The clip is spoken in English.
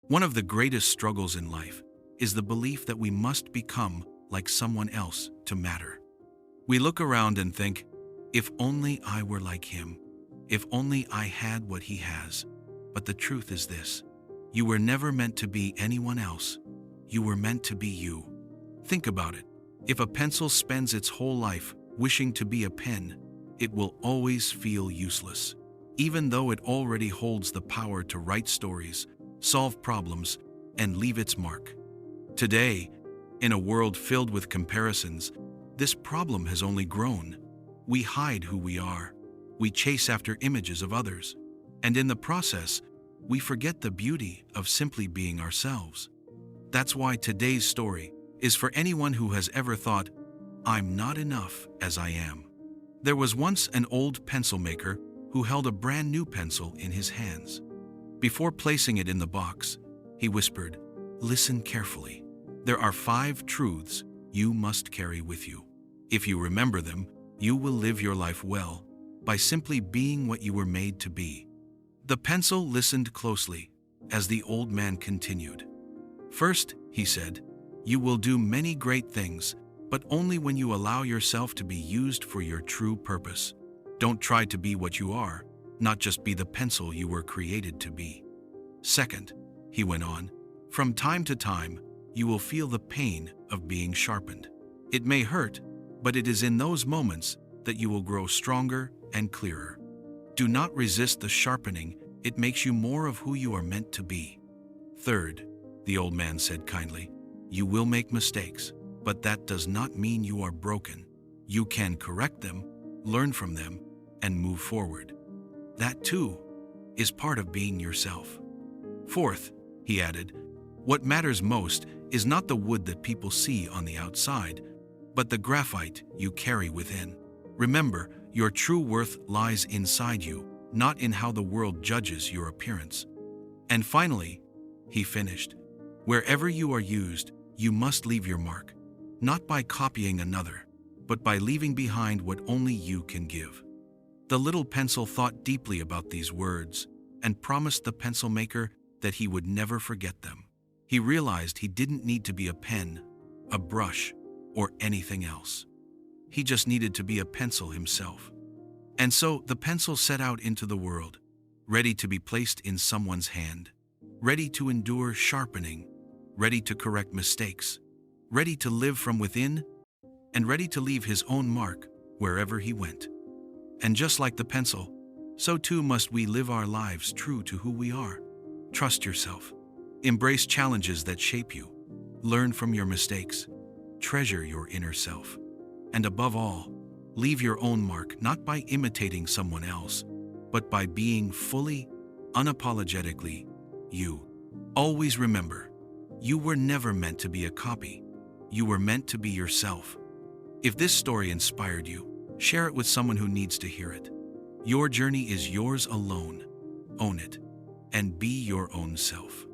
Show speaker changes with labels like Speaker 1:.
Speaker 1: One of the greatest struggles in life is the belief that we must become like someone else to matter. We look around and think, if only I were like him, if only I had what he has. But the truth is this: you were never meant to be anyone else. You were meant to be you. Think about it. If a pencil spends its whole life wishing to be a pen, it will always feel useless, even though it already holds the power to write stories, solve problems, and leave its mark. Today, in a world filled with comparisons, this problem has only grown. We hide who we are. We chase after images of others. And in the process, we forget the beauty of simply being ourselves. That's why today's story is for anyone who has ever thought, I'm not enough as I am. There was once an old pencil maker who held a brand new pencil in his hands. Before placing it in the box, he whispered, "Listen carefully. There are 5 truths you must carry with you. If you remember them, you will live your life well by simply being what you were made to be." The pencil listened closely as the old man continued. "First," he said, "you will do many great things, but only when you allow yourself to be used for your true purpose. Don't try to be what you are, not just be the pencil you were created to be." Second, he went on, "from time to time, you will feel the pain of being sharpened. It may hurt, but it is in those moments that you will grow stronger and clearer. Do not resist the sharpening. It makes you more of who you are meant to be." Third, the old man said kindly, "You will make mistakes, but that does not mean you are broken. You can correct them, learn from them, and move forward. That too is part of being yourself." Fourth, he added, "What matters most is not the wood that people see on the outside, but the graphite you carry within. Remember, your true worth lies inside you, not in how the world judges your appearance." And finally, he finished, "Wherever you are used, you must leave your mark, not by copying another, but by leaving behind what only you can give." The little pencil thought deeply about these words and promised the pencil maker that he would never forget them. He realized he didn't need to be a pen, a brush, or anything else. He just needed to be a pencil himself. And so the pencil set out into the world, ready to be placed in someone's hand, ready to endure sharpening, ready to correct mistakes, ready to live from within, and ready to leave his own mark wherever he went. And just like the pencil, so too must we live our lives true to who we are. Trust yourself. Embrace challenges that shape you. Learn from your mistakes. Treasure your inner self. And above all, leave your own mark not by imitating someone else, but by being fully, unapologetically you. Always remember, you were never meant to be a copy. You were meant to be yourself. If this story inspired you, share it with someone who needs to hear it. Your journey is yours alone. Own it, and be your own self.